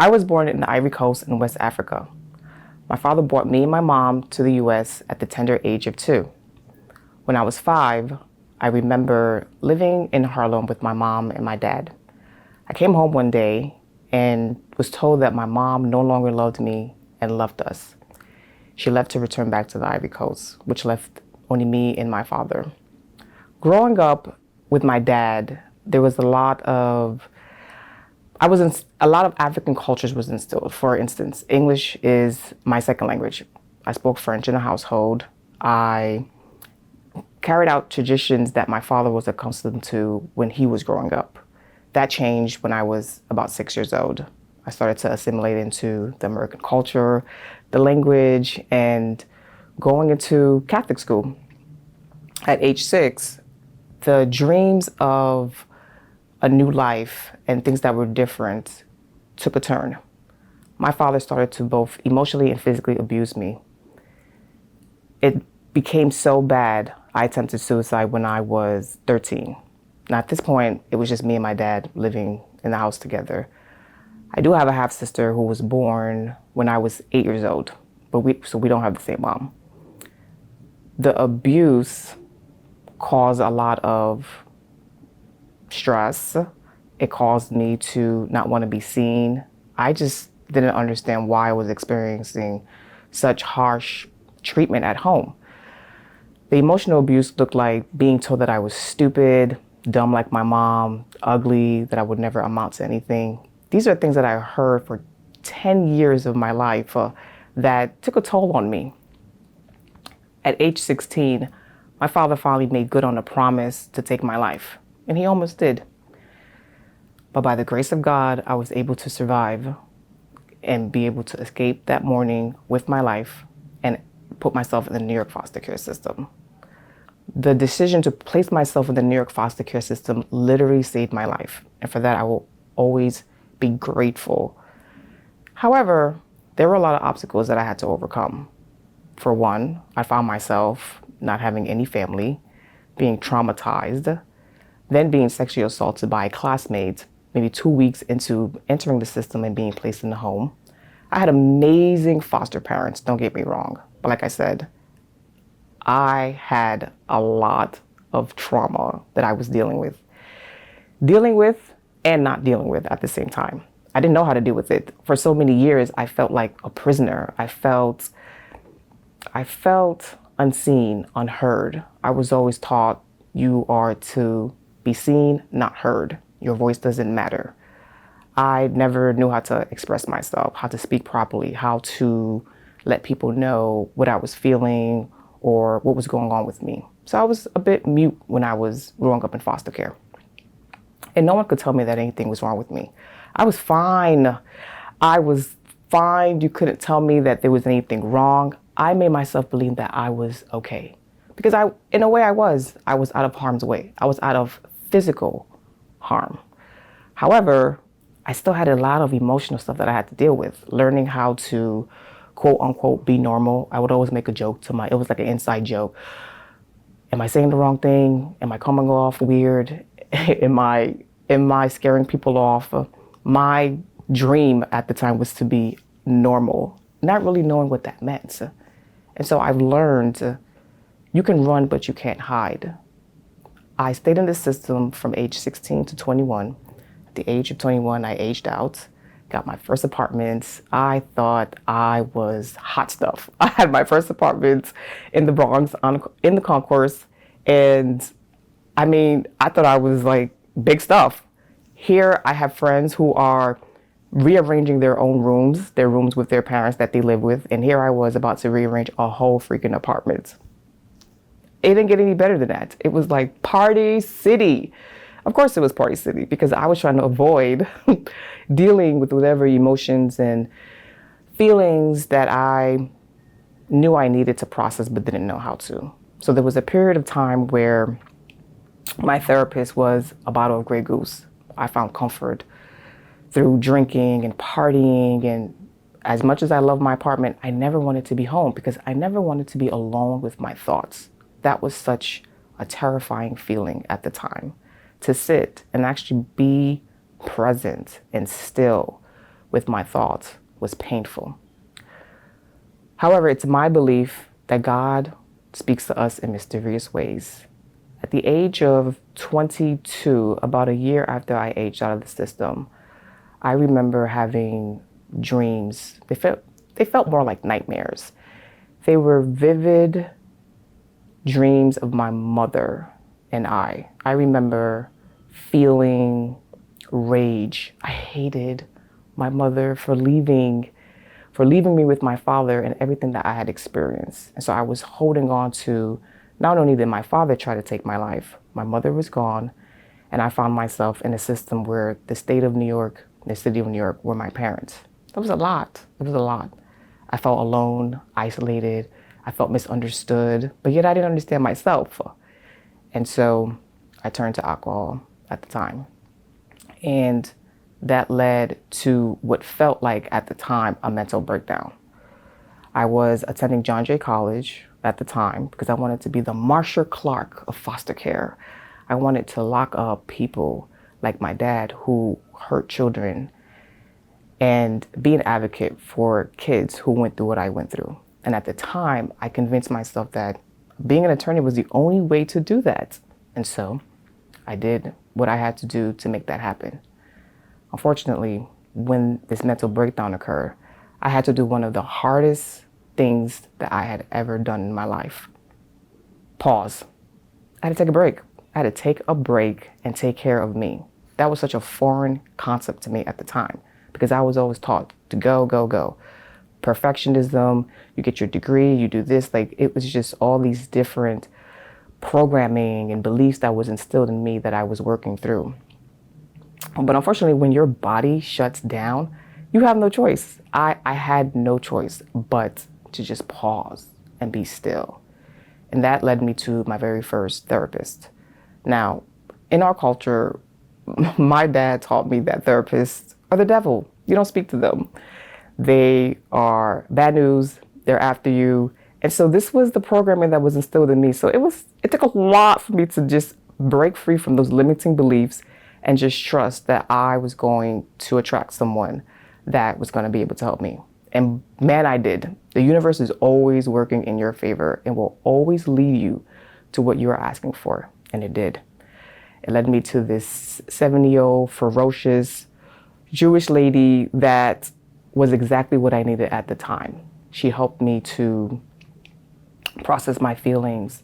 I was born in the Ivory Coast in West Africa. My father brought me and my mom to the US at the tender age of 2. When I was 5, I remember living in Harlem with my mom and my dad. I came home one day and was told that my mom no longer loved me and left us. She left to return back to the Ivory Coast, which left only me and my father. Growing up with my dad, there was a lot of African cultures was instilled. For instance, English is my second language. I spoke French in the household. I carried out traditions that my father was accustomed to when he was growing up. That changed when I was about 6 years old. I started to assimilate into the American culture, the language, and going into Catholic school. At age 6, the dreams of a new life and things that were different took a turn. My father started to both emotionally and physically abuse me. It became so bad, I attempted suicide when I was 13. Now at this point, it was just me and my dad living in the house together. I do have a half sister who was born when I was 8 years old, so we don't have the same mom. The abuse caused a lot of stress. It caused me to not want to be seen. I just didn't understand why I was experiencing such harsh treatment at home. The emotional abuse looked like being told that I was stupid, dumb like my mom, ugly, that I would never amount to anything. These are things that I heard for 10 years of my life that took a toll on me. At age 16, my father finally made good on a promise to take my life, and he almost did. But by the grace of God, I was able to survive and be able to escape that morning with my life and put myself in the New York foster care system. The decision to place myself in the New York foster care system literally saved my life, and for that I will always be grateful. However, there were a lot of obstacles that I had to overcome. For one, I found myself not having any family, being traumatized, then being sexually assaulted by a classmate maybe 2 weeks into entering the system and being placed in the home. I had amazing foster parents, don't get me wrong. But like I said, I had a lot of trauma that I was dealing with and not dealing with at the same time. I didn't know how to deal with it. For so many years, I felt like a prisoner. I felt unseen, unheard. I was always taught you are to be seen, not heard. Your voice doesn't matter. I never knew how to express myself, how to speak properly, how to let people know what I was feeling or what was going on with me. So I was a bit mute when I was growing up in foster care. And no one could tell me that anything was wrong with me. I was fine. I was fine. You couldn't tell me that there was anything wrong. I made myself believe that I was okay. Because in a way I was out of harm's way. I was out of physical harm. However, I still had a lot of emotional stuff that I had to deal with. Learning how to quote unquote be normal. I would always make a joke it was like an inside joke. Am I saying the wrong thing? Am I coming off weird? Am I scaring people off? My dream at the time was to be normal, not really knowing what that meant. And so I've learned you can run, but you can't hide. I stayed in the system from age 16 to 21. At the age of 21, I aged out, got my first apartment. I thought I was hot stuff. I had my first apartment in the Bronx, in the concourse, and I thought I was like big stuff. Here, I have friends who are rearranging their own rooms, their rooms with their parents that they live with, and here I was about to rearrange a whole freaking apartment. It didn't get any better than that. It was like Party City. Of course it was Party City because I was trying to avoid dealing with whatever emotions and feelings that I knew I needed to process but didn't know how to. So there was a period of time where my therapist was a bottle of Grey Goose. I found comfort through drinking and partying, and as much as I love my apartment, I never wanted to be home because I never wanted to be alone with my thoughts. That was such a terrifying feeling at the time, to sit and actually be present and still with my thoughts was painful. However, it's my belief that God speaks to us in mysterious ways. At the age of 22, about a year after I aged out of the system, I remember having dreams. They felt more like nightmares. They were vivid dreams of my mother and I. I remember feeling rage. I hated my mother for leaving me with my father and everything that I had experienced. And so I was holding on to, not only did my father try to take my life, my mother was gone, and I found myself in a system where the state of New York, the city of New York were my parents. That was a lot. It was a lot. I felt alone, isolated. I felt misunderstood, but yet I didn't understand myself. And so I turned to alcohol at the time. And that led to what felt like at the time a mental breakdown. I was attending John Jay College at the time because I wanted to be the Marsha Clark of foster care. I wanted to lock up people like my dad who hurt children and be an advocate for kids who went through what I went through. And at the time, I convinced myself that being an attorney was the only way to do that. And so I did what I had to do to make that happen. Unfortunately, when this mental breakdown occurred, I had to do one of the hardest things that I had ever done in my life. Pause. I had to take a break. I had to take a break and take care of me. That was such a foreign concept to me at the time because I was always taught to go, go, go. Perfectionism, you get your degree, you do this. Like, it was just all these different programming and beliefs that was instilled in me that I was working through. But unfortunately, when your body shuts down, you have no choice. I had no choice but to just pause and be still. And that led me to my very first therapist. Now, in our culture, my dad taught me that therapists are the devil. You don't speak to them. They are bad news. They're after you. And so this was the programming that was instilled in me. So it took a lot for me to just break free from those limiting beliefs and just trust that I was going to attract someone that was going to be able to help me. And man, I did. The universe is always working in your favor and will always lead you to what you are asking for. And it did. It led me to this 70-year-old ferocious Jewish lady that was exactly what I needed at the time. She helped me to process my feelings.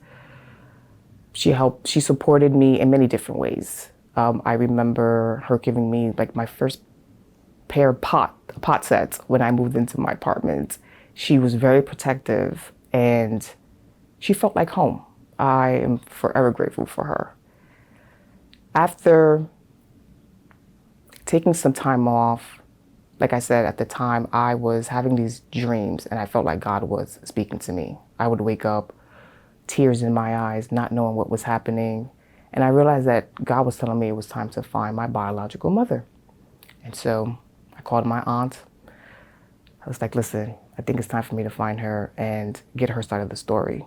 She supported me in many different ways. I remember her giving me like my first pair of pot sets when I moved into my apartment. She was very protective and she felt like home. I am forever grateful for her. After taking some time off, like I said, at the time I was having these dreams and I felt like God was speaking to me. I would wake up, tears in my eyes, not knowing what was happening. And I realized that God was telling me it was time to find my biological mother. And so I called my aunt. I was like, listen, I think it's time for me to find her and get her side of the story.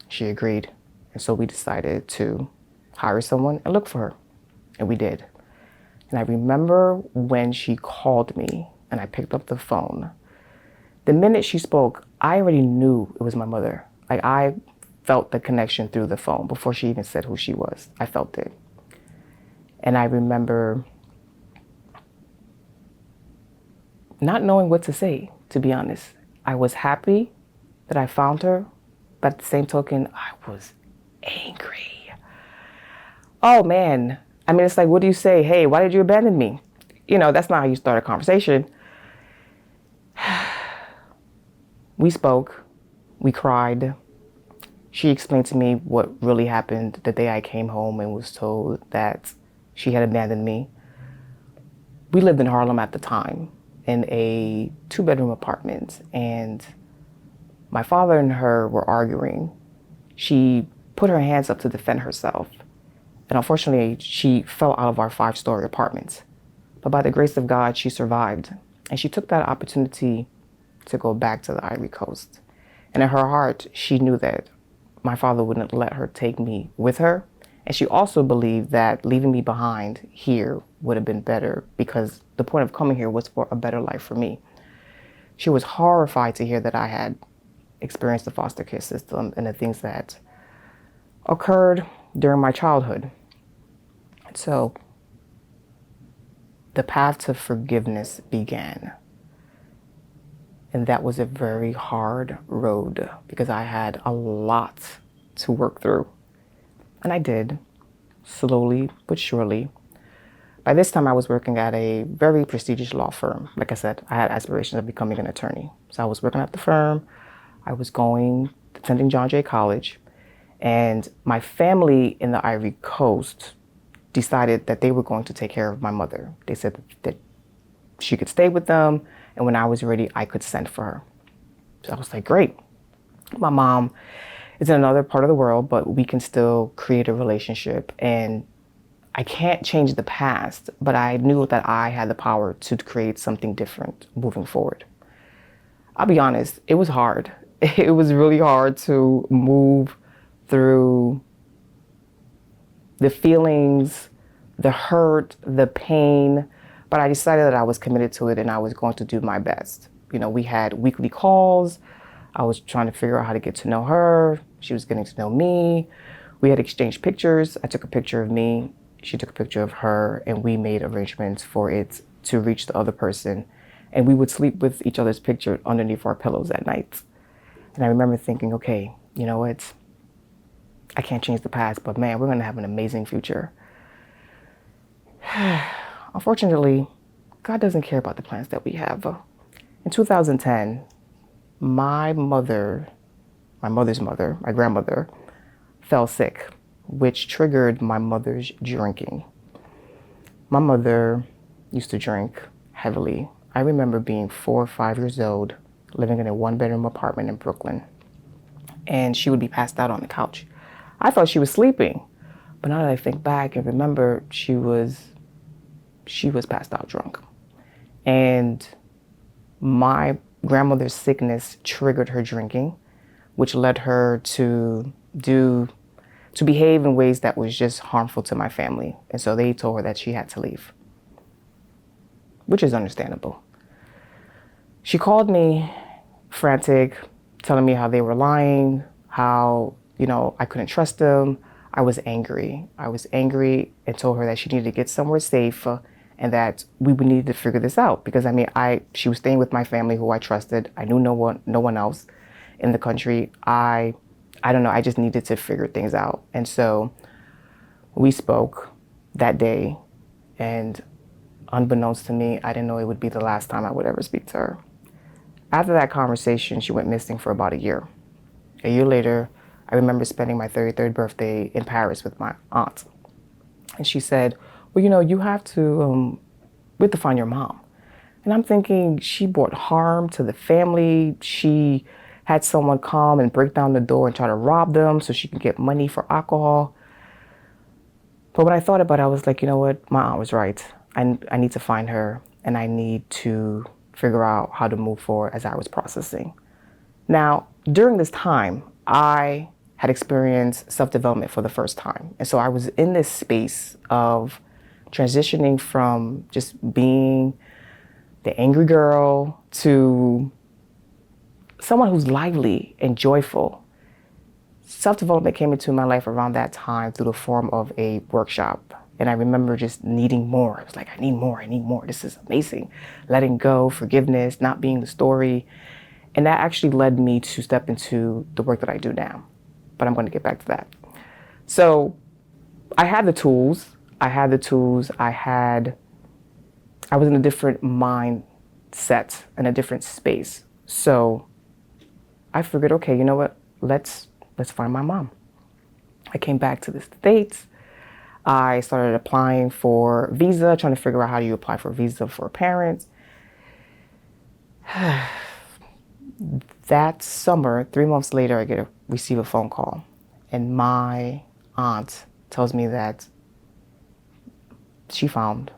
She agreed. And so we decided to hire someone and look for her. And we did. And I remember when she called me and I picked up the phone, the minute she spoke, I already knew it was my mother. Like, I felt the connection through the phone before she even said who she was. I felt it. And I remember not knowing what to say, to be honest. I was happy that I found her, but at the same token, I was angry. Oh man. I mean, it's like, what do you say? Hey, why did you abandon me? You know, that's not how you start a conversation. We spoke, we cried. She explained to me what really happened the day I came home and was told that she had abandoned me. We lived in Harlem at the time in a 2-bedroom apartment, and my father and her were arguing. She put her hands up to defend herself. And unfortunately, she fell out of our 5-story apartment. But by the grace of God, she survived. And she took that opportunity to go back to the Ivory Coast. And in her heart, she knew that my father wouldn't let her take me with her. And she also believed that leaving me behind here would have been better because the point of coming here was for a better life for me. She was horrified to hear that I had experienced the foster care system and the things that occurred during my childhood. So the path to forgiveness began. And that was a very hard road because I had a lot to work through. And I did, slowly but surely. By this time, I was working at a very prestigious law firm. Like I said, I had aspirations of becoming an attorney. So I was working at the firm. I was attending John Jay College. And my family in the Ivory Coast decided that they were going to take care of my mother. They said that she could stay with them, and when I was ready, I could send for her. So I was like, great. My mom is in another part of the world, but we can still create a relationship. And I can't change the past, but I knew that I had the power to create something different moving forward. I'll be honest, it was hard. It was really hard to move through the feelings, the hurt, the pain, but I decided that I was committed to it and I was going to do my best. You know, we had weekly calls. I was trying to figure out how to get to know her. She was getting to know me. We had exchanged pictures. I took a picture of me. She took a picture of her, and we made arrangements for it to reach the other person. And we would sleep with each other's picture underneath our pillows at night. And I remember thinking, okay, you know what? I can't change the past, but man, we're going to have an amazing future. Unfortunately, God doesn't care about the plans that we have. In 2010, my mother's mother, my grandmother, fell sick, which triggered my mother's drinking. My mother used to drink heavily. I remember being 4 or 5 years old, living in a 1-bedroom apartment in Brooklyn, and she would be passed out on the couch. I thought she was sleeping, but now that I think back and remember, she was passed out drunk. And my grandmother's sickness triggered her drinking, which led her to behave in ways that was just harmful to my family. And so they told her that she had to leave, which is understandable. She called me frantic, telling me how they were lying, how, I couldn't trust them. I was angry. And told her that she needed to get somewhere safe and that we would need to figure this out. Because she was staying with my family who I trusted. I knew no one else in the country. I don't know, I just needed to figure things out. And so we spoke that day, and unbeknownst to me, I didn't know it would be the last time I would ever speak to her. After that conversation, she went missing for about a year. A year later, I remember spending my 33rd birthday in Paris with my aunt. And she said, well, you have to, we have to find your mom. And I'm thinking she brought harm to the family. She had someone come and break down the door and try to rob them so she can get money for alcohol. But when I thought about it, I was like, you know what? My aunt was right. I need to find her, and I need to figure out how to move forward as I was processing. Now, during this time, I had experienced self-development for the first time. And so I was in this space of transitioning from just being the angry girl to someone who's lively and joyful. Self-development came into my life around that time through the form of a workshop. And I remember just needing more. I was like, I need more. This is amazing. Letting go, forgiveness, not being the story. And that actually led me to step into the work that I do now. But I'm going to get back to that. So I had the tools. I was in a different mindset and a different space. So I figured, okay, you know what? Let's find my mom. I came back to the States. I started applying for visa, trying to figure out how do you apply for visa for parents. That summer, 3 months later, I receive a phone call, and my aunt tells me that she found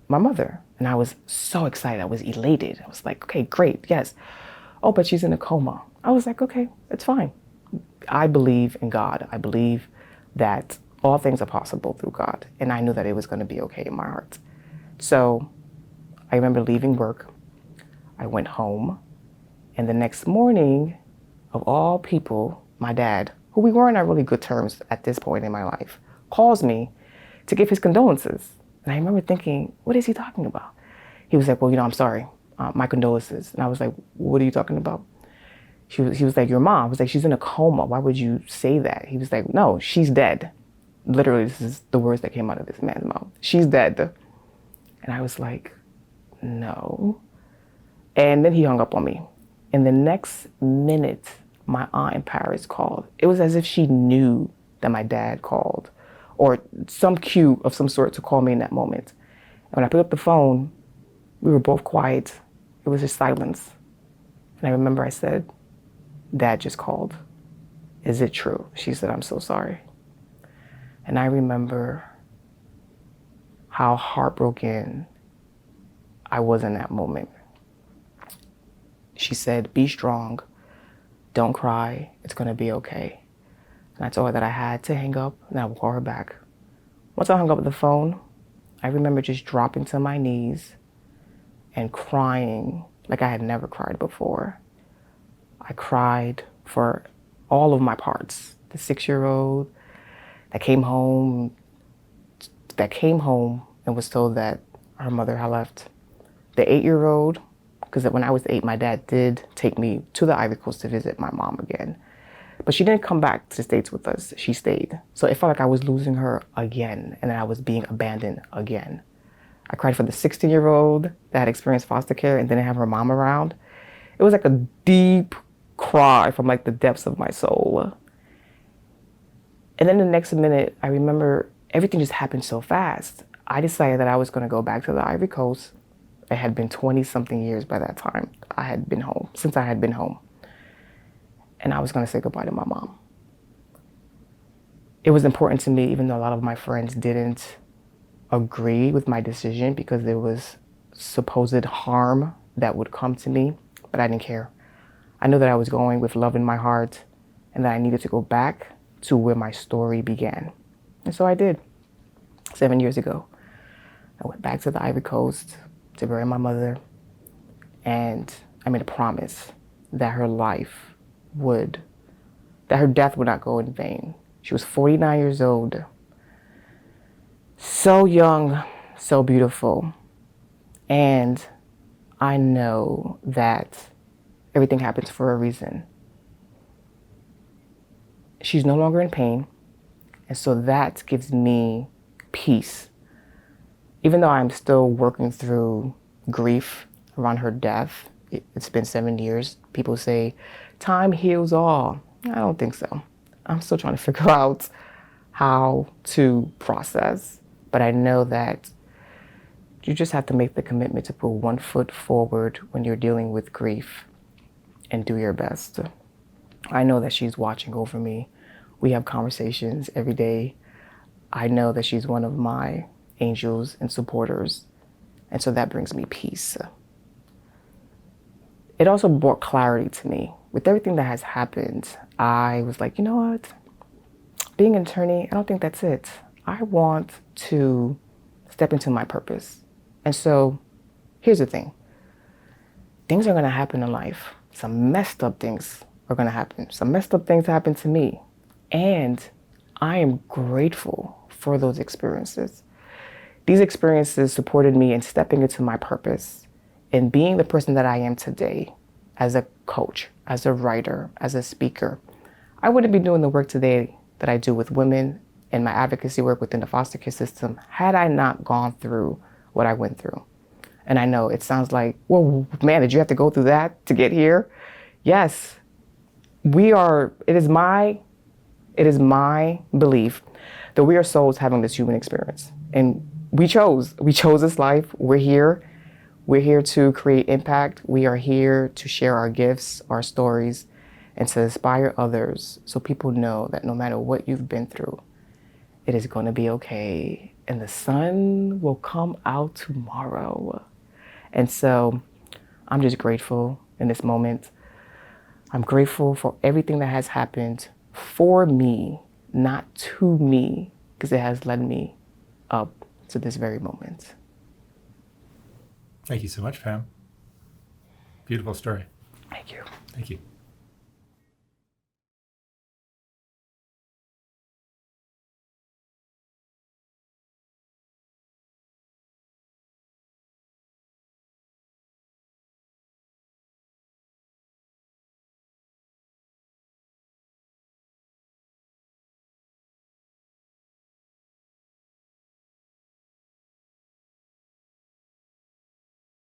my mother. And I was so excited. I was elated. I was like, okay, great, yes. Oh, but she's in a coma. I was like, okay, it's fine. I believe in God. I believe that All things are possible through God. And I knew that it was going to be okay in my heart. So I remember leaving work. I went home. And the next morning, of all people, my dad, who we weren't on really good terms at this point in my life, calls me to give his condolences. And I remember thinking, what is he talking about? He was like, well, I'm sorry. My condolences. And I was like, what are you talking about? He was like, your mom. I was like, she's in a coma. Why would you say that? He was like, no, she's dead. Literally, this is the words that came out of this man's mouth. She's dead. And I was like, no. And then he hung up on me. And the next minute, my aunt in Paris called. It was as if she knew that my dad called, or some cue of some sort to call me in that moment. And when I picked up the phone, we were both quiet. It was just silence. And I remember I said, Dad just called. Is it true? She said, I'm so sorry. And I remember how heartbroken I was in that moment. She said, be strong. Don't cry. It's going to be okay. And I told her that I had to hang up, and I would call her back. Once I hung up the phone, I remember just dropping to my knees and crying like I had never cried before. I cried for all of my parts. The 6-year-old that came home and was told that her mother had left. The 8-year-old, because when I was 8, my dad did take me to the Ivory Coast to visit my mom again. But she didn't come back to the States with us. She stayed. So it felt like I was losing her again, and then I was being abandoned again. I cried for the 16-year-old that had experienced foster care and didn't have her mom around. It was like a deep cry from like the depths of my soul. And then the next minute, I remember everything just happened so fast. I decided that I was going to go back to the Ivory Coast. It had been 20-something years by that time. I had been home, since I had been home. And I was going to say goodbye to my mom. It was important to me, even though a lot of my friends didn't agree with my decision because there was supposed harm that would come to me, but I didn't care. I knew that I was going with love in my heart and that I needed to go back to where my story began. And so I did. 7 years ago, I went back to the Ivory Coast to bury my mother, and I made a promise that her death would not go in vain. She was 49 years old, so young, so beautiful. And I know that everything happens for a reason. She's no longer in pain, and so that gives me peace. Even though I'm still working through grief around her death, it's been 7 years. People say, time heals all. I don't think so. I'm still trying to figure out how to process. But I know that you just have to make the commitment to put one foot forward when you're dealing with grief and do your best. I know that she's watching over me. We have conversations every day. I know that she's one of my angels and supporters. And so that brings me peace. It also brought clarity to me. With everything that has happened, I was like, you know what? Being an attorney, I don't think that's it. I want to step into my purpose. And so here's the thing. Things are going to happen in life. Some messed up things are going to happen. Some messed up things happen to me. And I am grateful for those experiences. These experiences supported me in stepping into my purpose and being the person that I am today as a coach, as a writer, as a speaker. I wouldn't be doing the work today that I do with women and my advocacy work within the foster care system had I not gone through what I went through. And I know it sounds like, well, man, did you have to go through that to get here? Yes, it is my belief that we are souls having this human experience. And we chose this life. We're here to create impact. We are here to share our gifts, our stories, and to inspire others so people know that no matter what you've been through, it is going to be okay. And the sun will come out tomorrow. And so I'm just grateful in this moment. I'm grateful for everything that has happened for me, not to me. because it has led me up to this very moment. Thank you so much, Pam. Beautiful story. Thank you. Thank you.